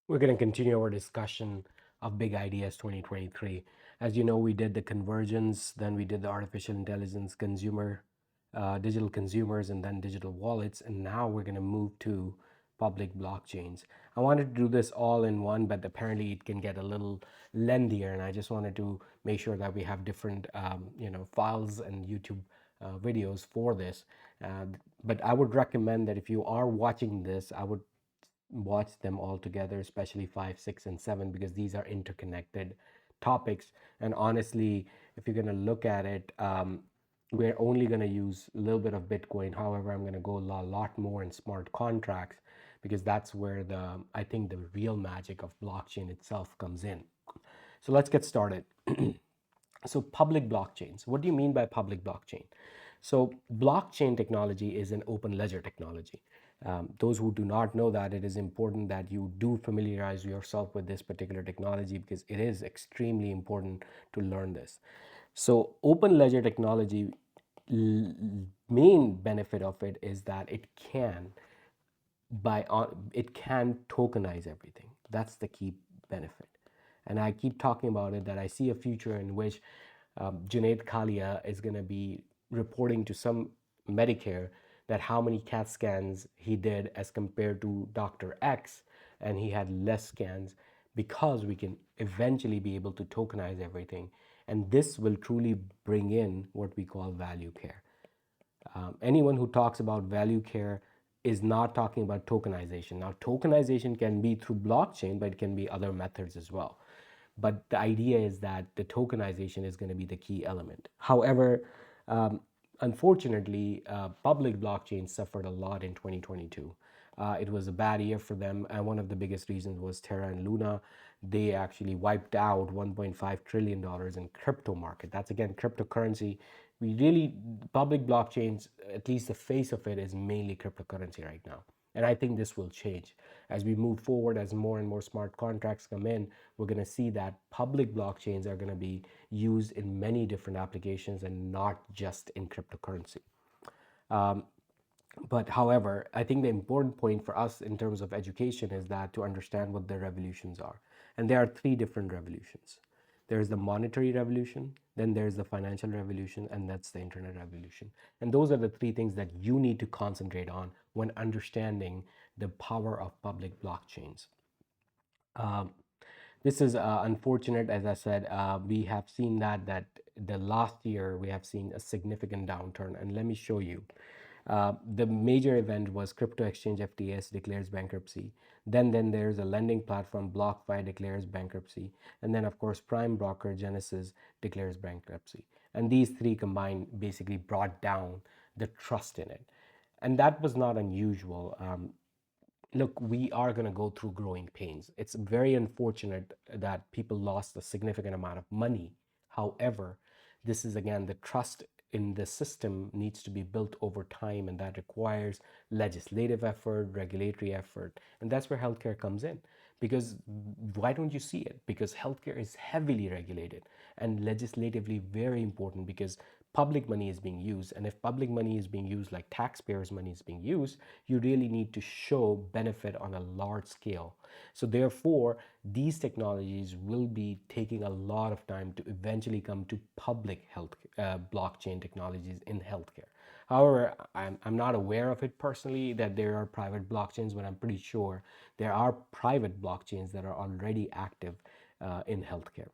We're going to continue our discussion of Big Ideas 2023. As you know, we did the convergence, then we did the artificial intelligence, digital consumers, and then digital wallets. And now we're going to move to public blockchains. I wanted to do this all in one, but apparently it can get a little lengthier. And I just wanted to make sure that we have different, files and YouTube videos for this. But I would recommend that if you are watching this, I would watch them all together, especially 5, 6, and 7, because these are interconnected topics. And honestly, if you're going to look at it, we're only going to use a little bit of Bitcoin. However, I'm going to go a lot more in smart contracts because that's where I think the real magic of blockchain itself comes in. So let's get started. So public blockchains. What do you mean by public blockchain? So blockchain technology is an open ledger technology. Those who do not know that, it is important that you do familiarize yourself with this particular technology because it is extremely important to learn this. So open ledger technology, main benefit of it is that it can tokenize everything. That's the key benefit. And I keep talking about it that I see a future in which Junaid Kalia is going to be reporting to some Medicare that how many CAT scans he did as compared to Dr. X, and he had less scans because we can eventually be able to tokenize everything. And this will truly bring in what we call value care. Anyone who talks about value care is not talking about tokenization. Now, tokenization can be through blockchain, but it can be other methods as well. But the idea is that the tokenization is going to be the key element. However, unfortunately, public blockchains suffered a lot in 2022. It was a bad year for them, and one of the biggest reasons was Terra and Luna. They actually wiped out $1.5 trillion in crypto market. That's again cryptocurrency. We really, public blockchains, at least the face of it, is mainly cryptocurrency right now. And I think this will change as we move forward, as more and more smart contracts come in. We're going to see that public blockchains are going to be used in many different applications and not just in cryptocurrency. But however, I think the important point for us in terms of education is that to understand what the revolutions are. And there are three different revolutions. There's the monetary revolution, then there's the financial revolution, and that's the internet revolution. And those are the three things that you need to concentrate on when understanding the power of public blockchains. This is unfortunate. As I said, we have seen that the last year we have seen a significant downturn, and let me show you. The major event was crypto exchange FTS declares bankruptcy. Then there's a lending platform BlockFi declares bankruptcy, and then of course prime broker Genesis declares bankruptcy. And these three combined basically brought down the trust in it, and that was not unusual. Look, we are going to go through growing pains. It's very unfortunate that people lost a significant amount of money. However, this is again the trust in the system needs to be built over time, and that requires legislative effort, regulatory effort, and that's where healthcare comes in. Because why don't you see it? Because healthcare is heavily regulated and legislatively very important because public money is being used. And if public money is being used like taxpayers' money is being used, you really need to show benefit on a large scale. So therefore, these technologies will be taking a lot of time to eventually come to public health blockchain technologies in healthcare. However, I'm not aware of it personally that there are private blockchains, but I'm pretty sure there are private blockchains that are already active in healthcare.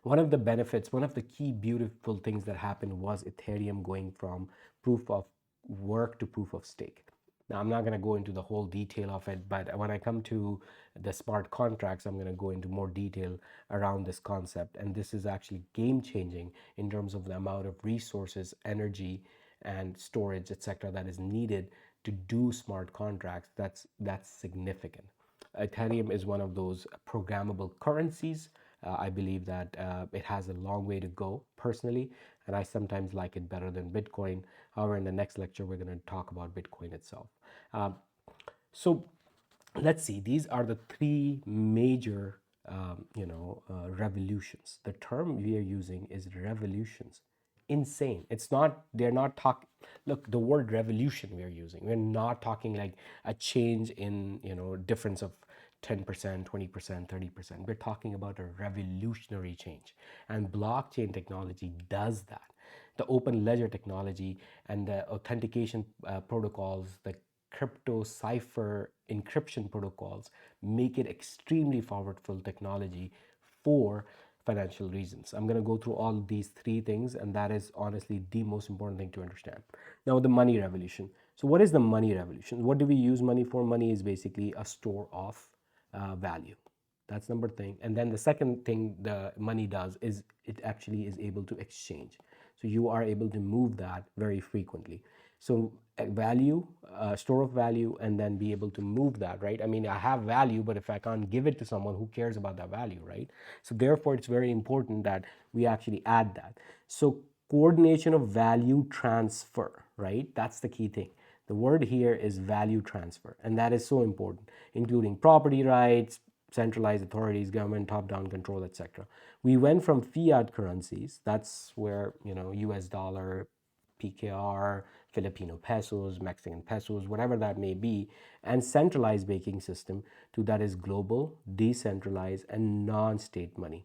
One of the benefits, one of the key beautiful things that happened was Ethereum going from proof of work to proof of stake. Now, I'm not going to go into the whole detail of it, but when I come to the smart contracts, I'm going to go into more detail around this concept. And this is actually game changing in terms of the amount of resources, energy, and storage, etc., that is needed to do smart contracts. That's significant. Ethereum is one of those programmable currencies. I believe that it has a long way to go personally, and I sometimes like it better than Bitcoin. However, in the next lecture, we're going to talk about Bitcoin itself. Um, so let's see, these are the three major revolutions. The term we are using is revolutions. Insane. It's not, they're not talking, look, the word revolution we're using, we're not talking like a change in difference of 10%, 20%, 30%. We're talking about a revolutionary change. And blockchain technology does that. The open ledger technology and the authentication protocols, the crypto cipher encryption protocols make it extremely powerful technology for financial reasons. I'm going to go through all these three things, and that is honestly the most important thing to understand. Now, the money revolution. So, what is the money revolution? What do we use money for? Money is basically a store of value. That's number thing. And then the second thing the money does is it actually is able to exchange. So you are able to move that very frequently. So value, store of value, and then be able to move that, right? I mean, I have value, but if I can't give it to someone, who cares about that value, right? So therefore, it's very important that we actually add that. So coordination of value transfer, right? That's the key thing. The word here is value transfer, and that is so important, including property rights, centralized authorities, government, top-down control, etc. We went from fiat currencies, that's where, US dollar, PKR, Filipino pesos, Mexican pesos, whatever that may be, and centralized banking system to that is global, decentralized, and non-state money.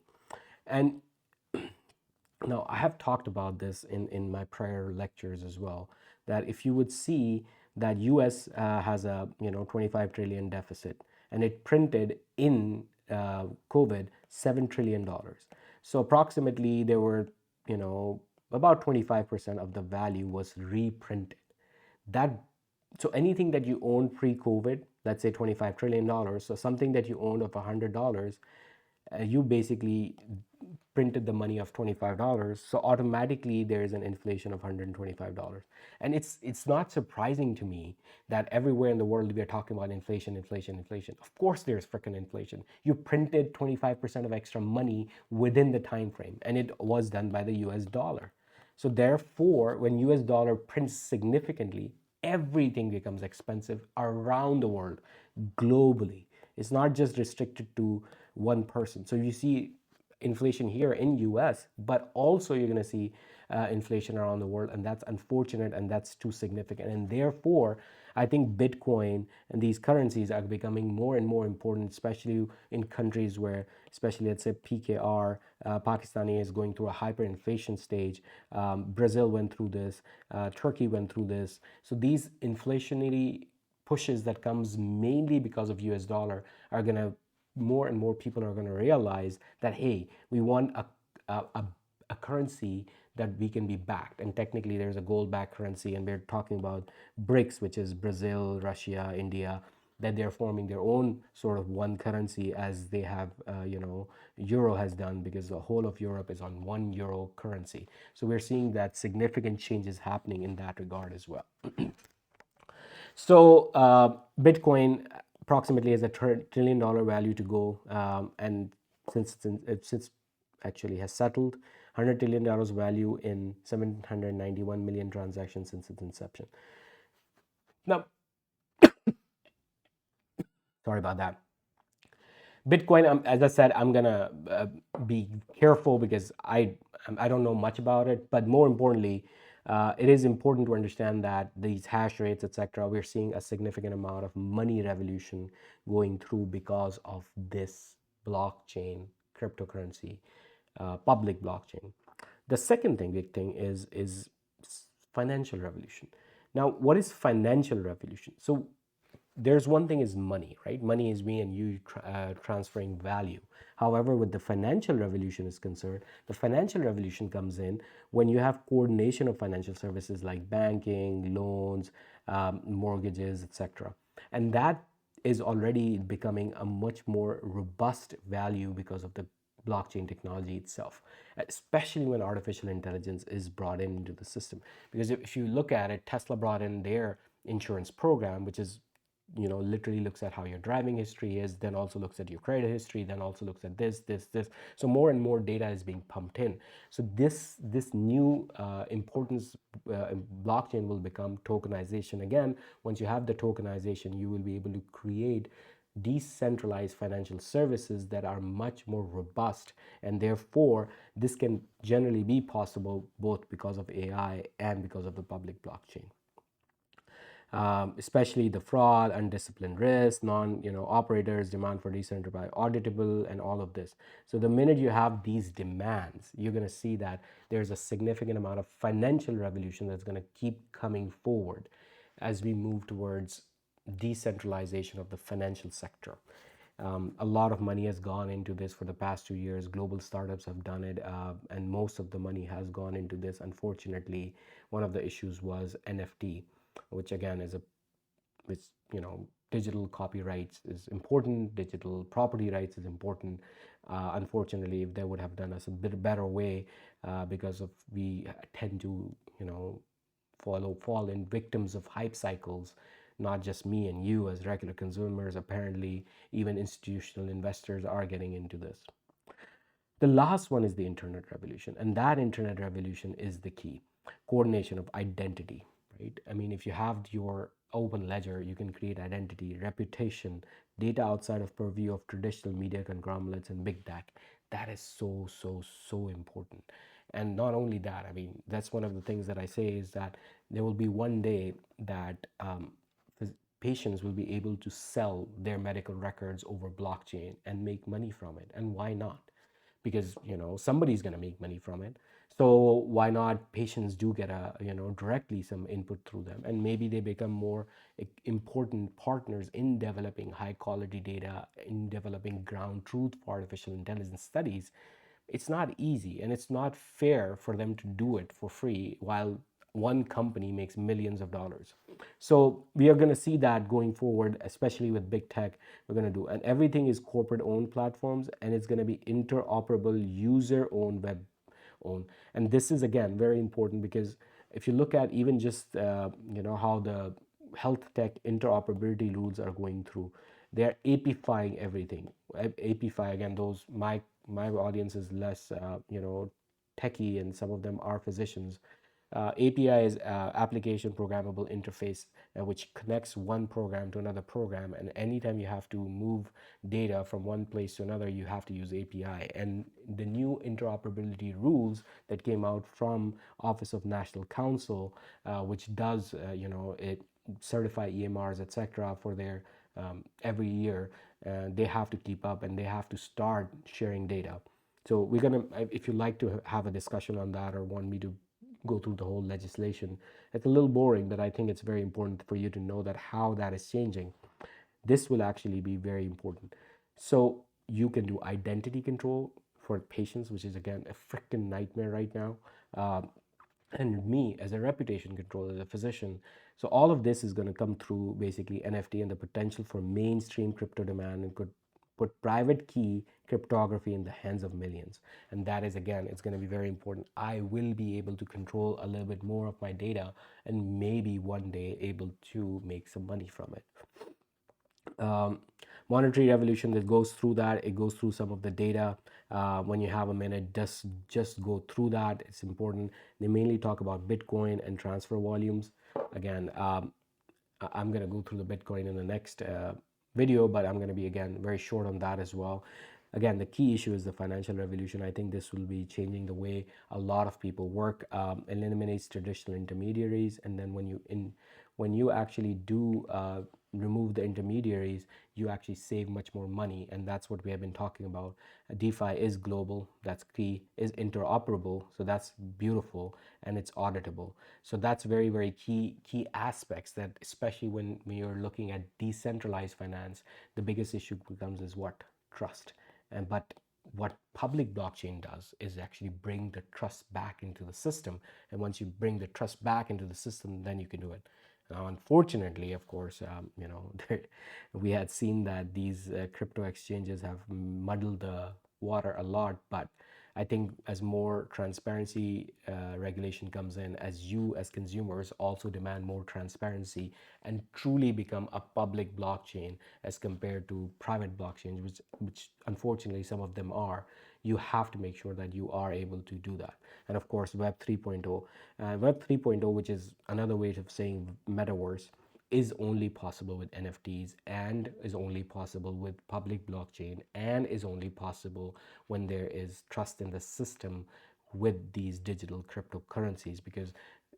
And now, I have talked about this in my prior lectures as well, that if you would see that US has a 25 trillion deficit, and it printed in COVID $7 trillion. So approximately there were about 25% of the value was reprinted. That so anything that you owned pre-COVID, let's say $25 trillion, so something that you owned of $100, you basically printed the money of $25, so automatically there is an inflation of $125. And it's not surprising to me that everywhere in the world we are talking about inflation, inflation, inflation. Of course there's freaking inflation. You printed 25% of extra money within the time frame, and it was done by the US dollar. So therefore, when US dollar prints significantly, everything becomes expensive around the world, globally. It's not just restricted to one person. So you see inflation here in US, but also you're going to see inflation around the world, and that's unfortunate, and that's too significant. And therefore, I think Bitcoin and these currencies are becoming more and more important, especially in countries where, especially let's say PKR, Pakistani is going through a hyperinflation stage. Brazil went through this, Turkey went through this. So these inflationary pushes that comes mainly because of US dollar are going to, more and more people are going to realize that, hey, we want a currency that we can be backed. And technically there's a gold backed currency, and we're talking about BRICS, which is Brazil, Russia, India, that they're forming their own sort of one currency, as they have euro has done, because the whole of Europe is on one euro currency. So we're seeing that significant changes happening in that regard as well. So Bitcoin approximately has a $1 trillion value to go, and since actually has settled $100 trillion value in 791 million transactions since its inception. Now, sorry about that. Bitcoin, as I said, I'm gonna be careful because I don't know much about it. But more importantly, it is important to understand that these hash rates, etc., we're seeing a significant amount of money revolution going through because of this blockchain, cryptocurrency, public blockchain. The second thing, big thing, is financial revolution. Now, what is financial revolution? So there's one thing is money, right? Money is me and you transferring value. However, with the financial revolution is concerned, the financial revolution comes in when you have coordination of financial services like banking, loans, mortgages, etc. And that is already becoming a much more robust value because of the blockchain technology itself, especially when artificial intelligence is brought into the system. Because if you look at it, Tesla brought in their insurance program, which is literally looks at how your driving history is, then also looks at your credit history, then also looks at this. So more and more data is being pumped in. So this new importance, blockchain will become tokenization again. Once you have the tokenization, you will be able to create decentralized financial services that are much more robust, and therefore this can generally be possible both because of AI and because of the public blockchain. especially the fraud, undisciplined risk, operators, demand for decentralized, auditable, and all of this. So the minute you have these demands, you're going to see that there's a significant amount of financial revolution that's going to keep coming forward as we move towards decentralization of the financial sector. A lot of money has gone into this for the past 2 years. Global startups have done it, and most of the money has gone into this. Unfortunately, one of the issues was NFT, which again is a which digital copyrights is important, digital property rights is important. Unfortunately, if they would have done us a bit better way, because of we tend to fall in victims of hype cycles, not just me and you as regular consumers. Apparently, even institutional investors are getting into this. The last one is the internet revolution, and that internet revolution is the key coordination of identity, right? I mean, if you have your open ledger, you can create identity, reputation, data outside of purview of traditional media conglomerates and big tech. That is so, so, so important. And not only that, I mean, that's one of the things that I say is that there will be one day that patients will be able to sell their medical records over blockchain and make money from it. And why not? Because somebody's going to make money from it. So why not patients do get a directly some input through them, and maybe they become more important partners in developing high quality data, in developing ground truth for artificial intelligence studies. It's not easy, and it's not fair for them to do it for free while one company makes millions of dollars. So we are going to see that going forward, especially with big tech. We're going to do, and everything is corporate owned platforms, and it's going to be interoperable, user owned, web owned. And this is again very important, because if you look at even just how the health tech interoperability rules are going through, they're apifying everything. Apify, again, those my audience is less techie, and some of them are physicians. API is application programmable interface, which connects one program to another program, and anytime you have to move data from one place to another, you have to use API. And the new interoperability rules that came out from Office of National Council, which does it certify EMRs, etc., for their every year, they have to keep up, and they have to start sharing data. So we're gonna, if you'd like to have a discussion on that, or want me to go through the whole legislation, it's a little boring, but I think it's very important for you to know that how that is changing. This will actually be very important. So you can do identity control for patients, which is again a freaking nightmare right now. Uh, and me as a reputation control as a physician. So all of this is going to come through basically NFT and the potential for mainstream crypto demand, and could put private key cryptography in the hands of millions. And that is, again, it's going to be very important. I will be able to control a little bit more of my data, and maybe one day able to make some money from it. um, Monetary revolution that goes through that. It goes through some of the data. When you have a minute, just go through that. It's important. They mainly talk about Bitcoin and transfer volumes. Again, I'm going to go through the Bitcoin in the next video, but I'm going to be again very short on that as well. Again, the key issue is the financial revolution. I think this will be changing the way a lot of people work, eliminates traditional intermediaries, and then when you actually do remove the intermediaries, you actually save much more money, and that's what we have been talking about. DeFi is global, that's key, is interoperable, so that's beautiful, and it's auditable. So that's very, very key aspects that, especially when you're looking at decentralized finance, the biggest issue becomes is what? Trust. And but what public blockchain does is actually bring the trust back into the system. And once you bring the trust back into the system, then you can do it. Now, unfortunately, of course, we had seen that these crypto exchanges have muddled the water a lot. But I think as more transparency regulation comes in, as you as consumers also demand more transparency and truly become a public blockchain as compared to private blockchains, which unfortunately some of them are, you have to make sure that you are able to do that. And of course, Web 3.0. Web 3.0, which is another way of saying metaverse, is only possible with NFTs, and is only possible with public blockchain, and is only possible when there is trust in the system with these digital cryptocurrencies, because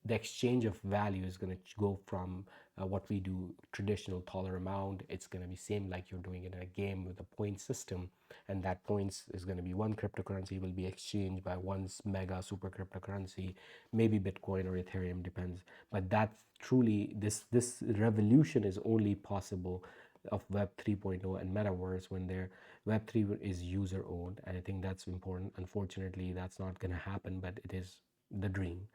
the exchange of value is going to go from what we do, traditional dollar amount. It's going to be same like you're doing it in a game with a point system, and that points is going to be one cryptocurrency will be exchanged by one mega super cryptocurrency, maybe Bitcoin or Ethereum, depends. But that's truly, this revolution is only possible of Web 3.0 and metaverse when their Web 3 is user owned, and I think that's important. Unfortunately, that's not going to happen, but it is the dream.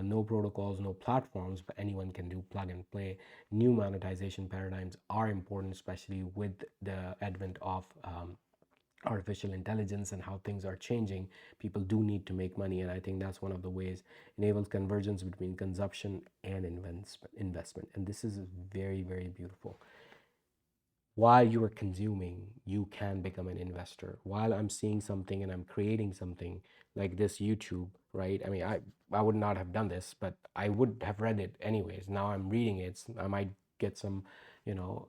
No protocols, no platforms, but anyone can do plug and play. New monetization paradigms are important, especially with the advent of artificial intelligence and how things are changing. People do need to make money, and I think that's one of the ways enables convergence between consumption and investment. And this is very, very beautiful. While you are consuming, you can become an investor. While I'm seeing something and I'm creating something like this YouTube, right? I mean, I would not have done this, but I would have read it anyways. Now I'm reading it. I might get some,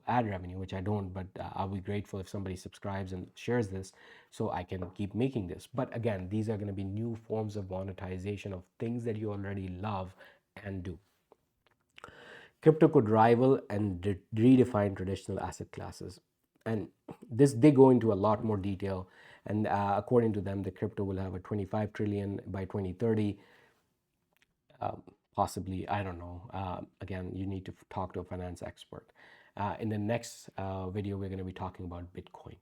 ad revenue, which I don't, but I'll be grateful if somebody subscribes and shares this so I can keep making this. But again, these are going to be new forms of monetization of things that you already love and do. Crypto could rival and redefine traditional asset classes. And this, they go into a lot more detail. And according to them, the crypto will have a 25 trillion by 2030. Possibly, I don't know. Again, you need to talk to a finance expert. In the next video, we're going to be talking about Bitcoin.